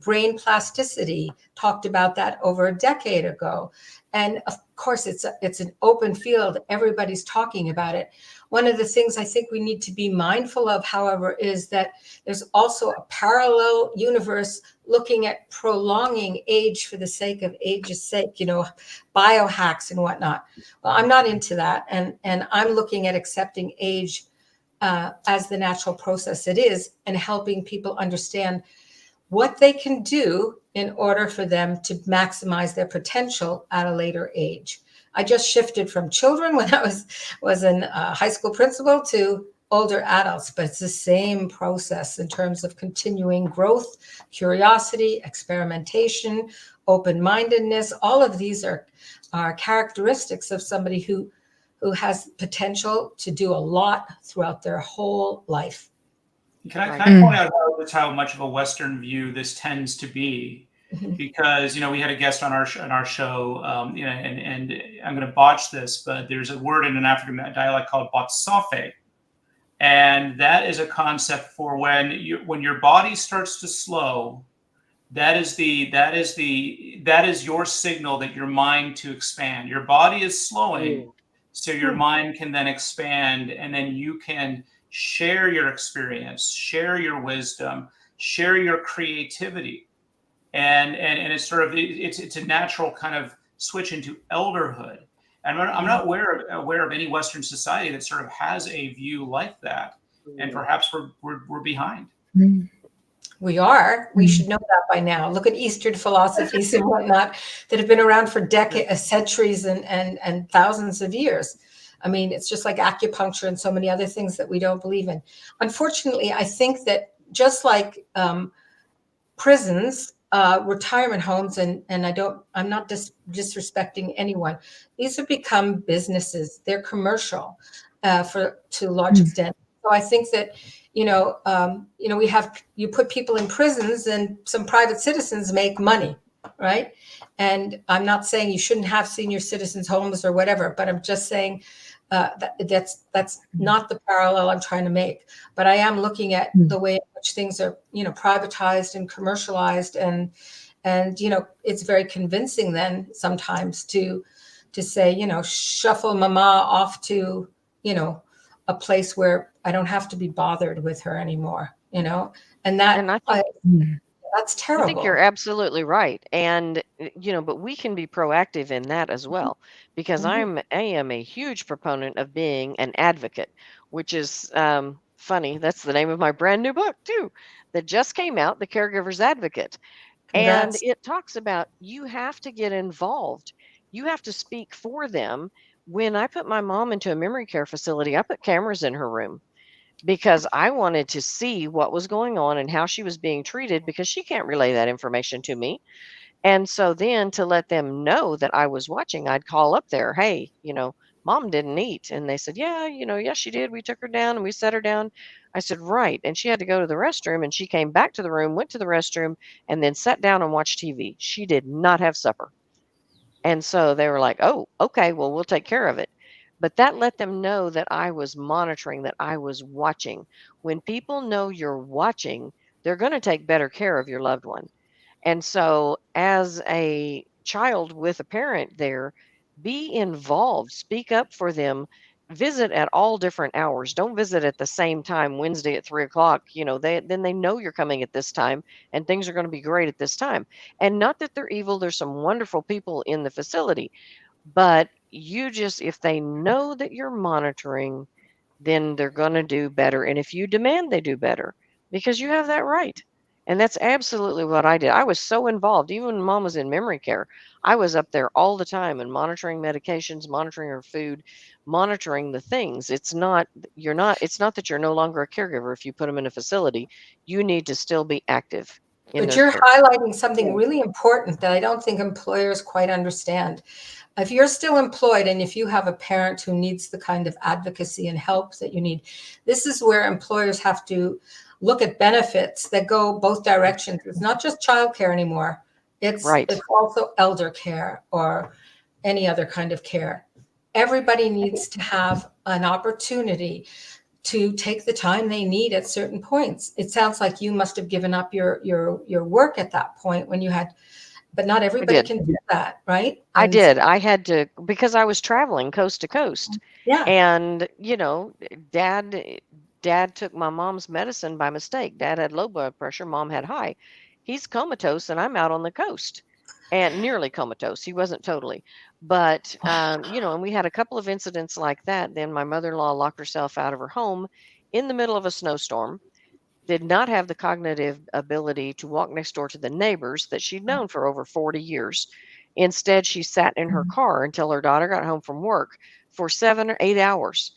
brain plasticity talked about that over a decade ago. And of course, it's an open field. Everybody's talking about it. One of the things I think we need to be mindful of, however, is that there's also a parallel universe looking at prolonging age for the sake of age's sake, biohacks and whatnot. Well, I'm not into that. And I'm looking at accepting age as the natural process it is, and helping people understand what they can do in order for them to maximize their potential at a later age. I just shifted from children when I was in high school principal to older adults, but it's the same process in terms of continuing growth, curiosity, experimentation, open-mindedness. All of these are characteristics of somebody who has potential to do a lot throughout their whole life. Can Right. I point out how much of a Western view this tends to be? Mhm. Because we had a guest on our show, and I'm going to botch this, but there's a word in an African dialect called botsafe, and that is a concept for when your body starts to slow. That is your signal that your mind to expand. Your body is slowing, so your mind can then expand, and then you can share your experience, share your wisdom, share your creativity. And it's sort of it's a natural kind of switch into elderhood. And I'm not aware of any Western society that sort of has a view like that. And perhaps we're behind. We are. We should know that by now. Look at Eastern philosophies and whatnot that have been around for decades, centuries, and thousands of years. I mean, it's just like acupuncture and so many other things that we don't believe in. Unfortunately, I think that just like prisons, retirement homes, and I'm not disrespecting anyone. These have become businesses. They're commercial to a large extent. So I think that you put people in prisons, and some private citizens make money, right? And I'm not saying you shouldn't have senior citizens homes or whatever, but I'm just saying that's not the parallel I'm trying to make. But I am looking at the way in which things are, privatized and commercialized, and it's very convincing then sometimes to say, shuffle mama off to, a place where I don't have to be bothered with her anymore, and that And I think that's I terrible. think you're absolutely right. And but we can be proactive in that as well, because Mhm. I am a huge proponent of being an advocate, which is funny. That's the name of my brand new book too, that just came out, The Caregiver's Advocate. And Congrats. it talks about you have to get involved. You have to speak for them. When I put my mom into a memory care facility, I put cameras in her room because I wanted to see what was going on and how she was being treated, because she can't relay that information to me. And so then to let them know that I was watching, I'd call up there, hey, mom didn't eat. And they said, yeah, yes, she did. We took her down and we set her down. I said, right. And she had to go to the restroom, and she came back to the room, went to the restroom, and then sat down and watched TV. She did not have supper. And so they were like, oh, okay, well, we'll take care of it. But that let them know that I was monitoring, that I was watching. When people know you're watching, they're going to take better care of your loved one. And so, as a child with a parent there, be involved, speak up for them, visit at all different hours. Don't visit at the same time, Wednesday at 3 o'clock. Then they know you're coming at this time and things are going to be great at this time. And not that they're evil, there's some wonderful people in the facility, but if they know that you're monitoring, then they're going to do better. And if you demand they do better, because you have that right. And that's absolutely what I did. I was so involved. Even when mom was in memory care, I was up there all the time and monitoring medications, monitoring her food, monitoring the things. It's not that you're no longer a caregiver if you put them in a facility. You need to still be active in But their you're care. highlighting something really important that I don't think employers quite understand. If you're still employed and if you have a parent who needs the kind of advocacy and help that you need, this is where employers have to look at benefits that go both directions. It's not just childcare anymore. Right. It's also elder care or any other kind of care. Everybody needs to have an opportunity to take the time they need at certain points. It sounds like you must have given up your work at that point when you had, but not everybody did. can do that, right? I And did. I had to, because I was traveling coast to coast. yeah, And, dad took my mom's medicine by mistake. Dad had low blood pressure, mom had high. He's comatose and I'm out on the coast and nearly comatose. He wasn't totally. But, and we had a couple of incidents like that. Then my mother-in-law locked herself out of her home in the middle of a snowstorm, did not have the cognitive ability to walk next door to the neighbors that she'd known for over 40 years. Instead, she sat in her car until her daughter got home from work for 7 or 8 hours.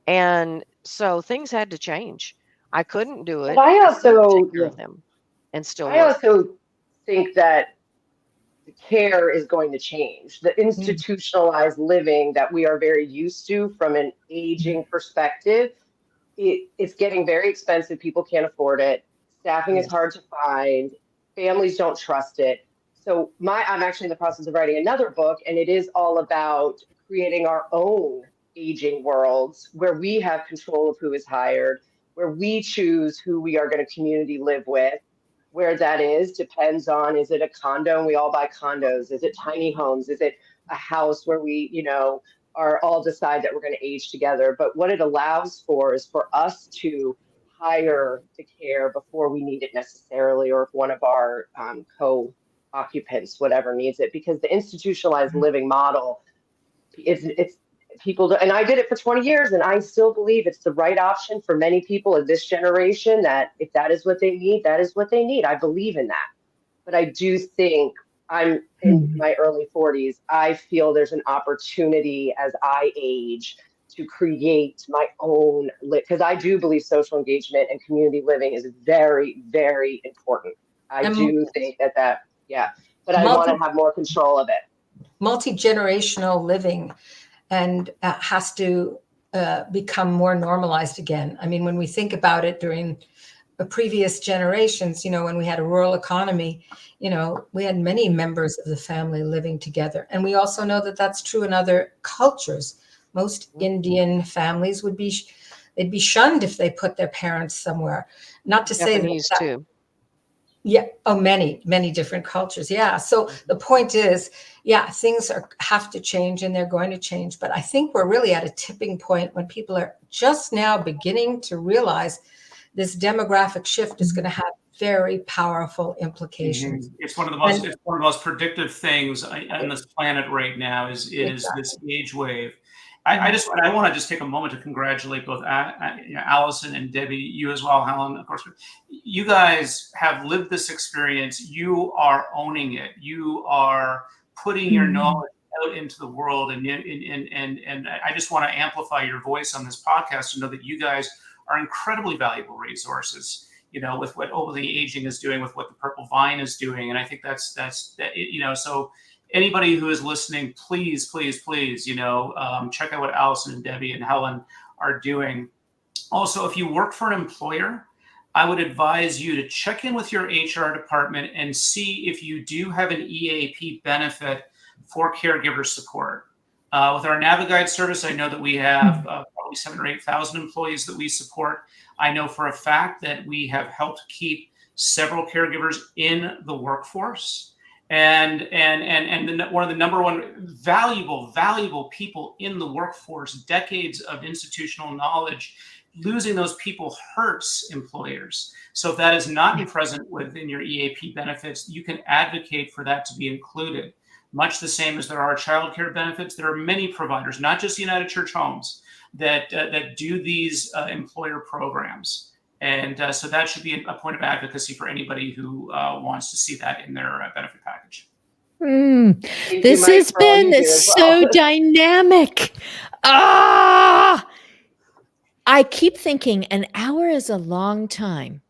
And so things had to change. I couldn't do But it. I I couldn't also, take care of them and still I work. also think that the care is going to change. The institutionalized living that we are very used to from an aging perspective, it's getting very expensive. People can't afford it. Staffing is hard to find. Families don't trust it. So I'm actually in the process of writing another book, and it is all about creating our own aging worlds where we have control of who is hired, where we choose who we are going to community live with. Where that is depends on, is it a condo and we all buy condos? Is it tiny homes? Is it a house where we, are all decide that we're going to age together? But what it allows for is for us to hire the care before we need it necessarily, or if one of our co-occupants, whatever, needs it, because the institutionalized living model, it's people do, and I did it for 20 years and I still believe it's the right option for many people of this generation, that if that is what they need, that is what they need. I believe in that. But I do think, I'm in my early 40s, I feel there's an opportunity as I age to create my own, because I do believe social engagement and community living is very, very important. I And do think that, yeah, but I want to have more control of it. multi-generational living and has to become more normalized again. I mean, when we think about it during the previous generations, when we had a rural economy, we had many members of the family living together. And we also know that that's true in other cultures. Most Indian families they'd be shunned if they put their parents somewhere. Not to Japanese say that, too. yeah. Oh, many, many different cultures. Yeah. So the point is, yeah, things have to change and they're going to change. But I think we're really at a tipping point when people are just now beginning to realize this demographic shift is going to have very powerful implications. It's one of the most predictive things on this planet right now is Exactly. this age wave. I want to just take a moment to congratulate both Allison and Debbie, you as well, Helen. Of course, you guys have lived this experience. You are owning it. You are putting your knowledge out into the world, and I just want to amplify your voice on this podcast to know that you guys are incredibly valuable resources. With what Over the Aging is doing, with what the Purple Vine is doing, and I think that's so. Anybody who is listening, please, check out what Allison and Debbie and Helen are doing. Also, if you work for an employer, I would advise you to check in with your HR department and see if you do have an EAP benefit for caregiver support. With our NaviGuide service, I know that we have probably 7,000 or 8,000 employees that we support. I know for a fact that we have helped keep several caregivers in the workforce, and one of the number one valuable people in the workforce, decades of institutional knowledge. Losing those people hurts employers. So if that is not present within your EAP benefits, you can advocate for that to be included. Much the same as there are childcare benefits, there are many providers, not just United Church Homes, that do these employer programs. And so that should be a point of advocacy for anybody who wants to see that in their benefit package. Thank This you, Mike, has for all you been do as so well. dynamic. I keep thinking an hour is a long time.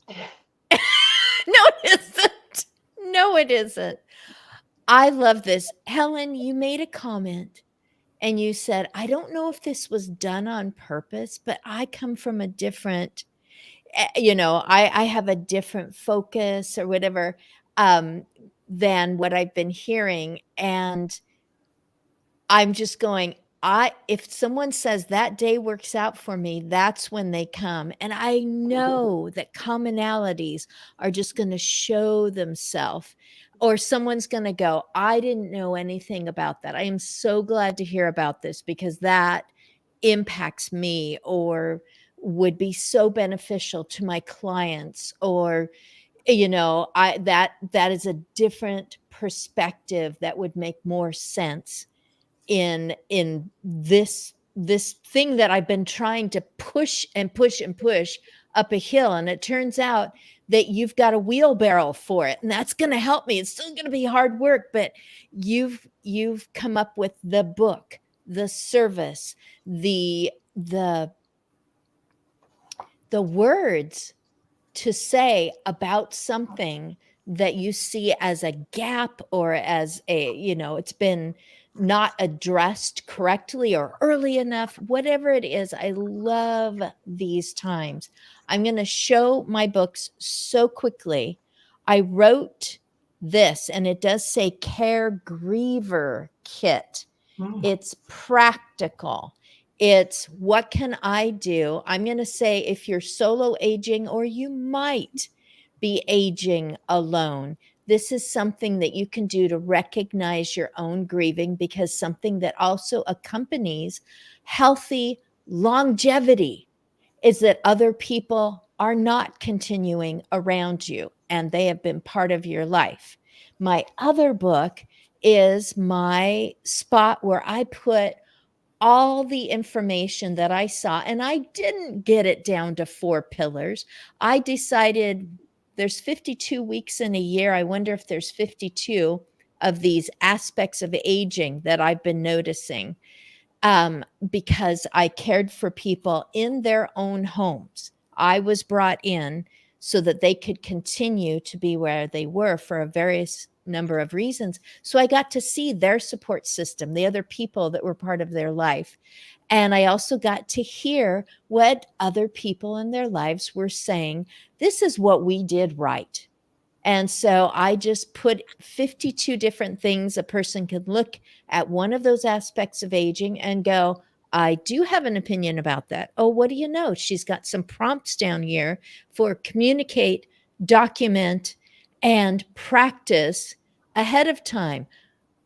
No, it isn't. No, it isn't. I love this. Helen, you made a comment and you said, I don't know if this was done on purpose, but I come from a different, I have a different focus or whatever than what I've been hearing. And I'm just going, if someone says that day works out for me, that's when they come. And I know that commonalities are just going to show themselves, or someone's going to go, I didn't know anything about that. I am so glad to hear about this because that impacts me or would be so beneficial to my clients, or that is a different perspective that would make more sense in this thing that I've been trying to push and push and push up a hill. And it turns out that you've got a wheelbarrow for it, and that's going to help me. It's still going to be hard work, but you've come up with the book, the service, the words to say about something that you see as a gap or as it's been not addressed correctly or early enough, whatever it is. I love these times. I'm going to show my books so quickly. I wrote this, and it does say Caregiver Kit. It's practical. It's what can I do? I'm going to say if you're solo aging or you might be aging alone, this is something that you can do to recognize your own grieving, because something that also accompanies healthy longevity is that other people are not continuing around you and they have been part of your life. My other book is my spot where I put all the information that I saw, and I didn't get it down to 4 pillars. I decided there's 52 weeks in a year. I wonder if there's 52 of these aspects of aging that I've been noticing, because I cared for people in their own homes. I was brought in so that they could continue to be where they were for a various number of reasons. So I got to see their support system, the other people that were part of their life. And I also got to hear what other people in their lives were saying. This is what we did right. And so I just put 52 different things a person could look at one of those aspects of aging and go, I do have an opinion about that. Oh, what do you know? She's got some prompts down here for communicate, document, and practice ahead of time.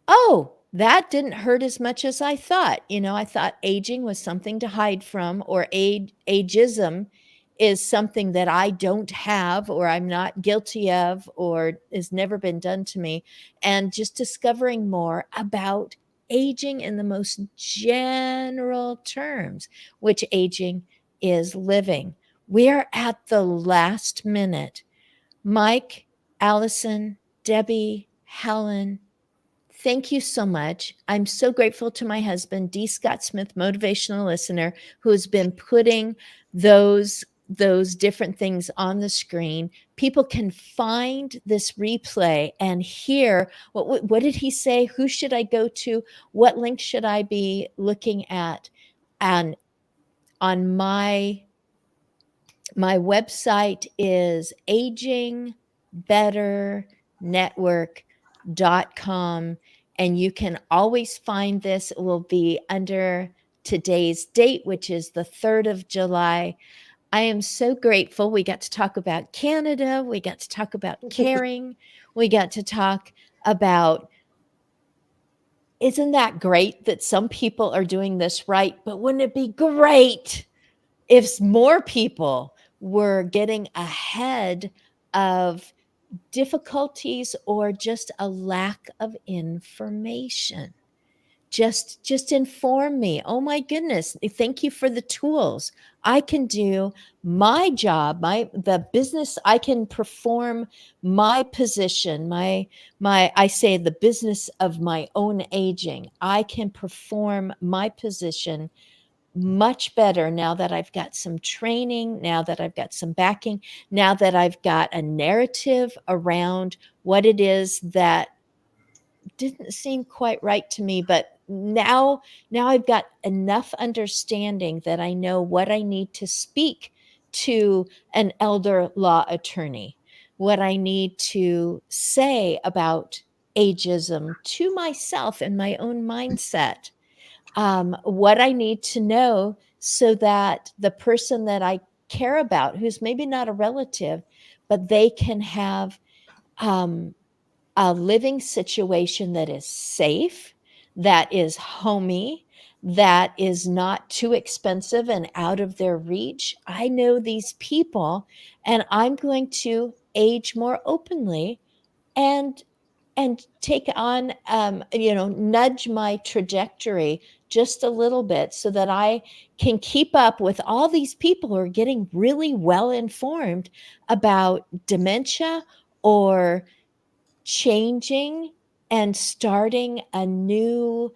Oh, that didn't hurt as much as I thought. I thought aging was something to hide from, or ageism is something that I don't have, or I'm not guilty of, or has never been done to me. And just discovering more about aging in the most general terms, which aging is living. We are at the last minute. Mike, Allison, Debbie, Helen, thank you so much. I'm so grateful to my husband, D. Scott Smith, motivational listener, who has been putting those different things on the screen. People can find this replay and hear what did he say? Who should I go to? What link should I be looking at? And on my website is agingbeternetwork.com. And you can always find this. It will be under today's date, which is the 3rd of July. I am so grateful. We got to talk about Canada. We got to talk about caring. We got to talk about, isn't that great that some people are doing this right? But wouldn't it be great if more people were getting ahead of difficulties or just a lack of information? Just inform me. Oh my goodness, thank you for the tools. I can do my job, the business. I can perform my position, my I say the business of my own aging. I can perform my position much better now that I've got some training, now that I've got some backing, now that I've got a narrative around what it is that didn't seem quite right to me, but now I've got enough understanding that I know what I need to speak to an elder law attorney, what I need to say about ageism to myself and my own mindset, what I need to know so that the person that I care about, who's maybe not a relative, but they can have a living situation that is safe, that is homey, that is not too expensive and out of their reach. I know these people, and I'm going to age more openly and take on nudge my trajectory just a little bit so that I can keep up with all these people who are getting really well informed about dementia or changing and starting a new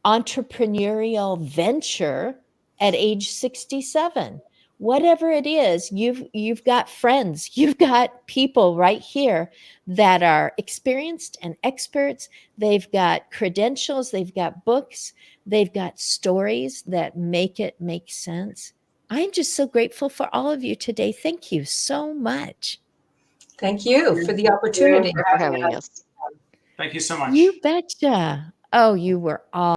entrepreneurial venture at age 67. Whatever it is, you've got friends, you've got people right here that are experienced and experts. They've got credentials, they've got books, they've got stories that make it make sense. I'm just so grateful for all of you today. Thank you so much. Thank you for the opportunity. For having us. Thank you so much. You betcha. Oh, you were all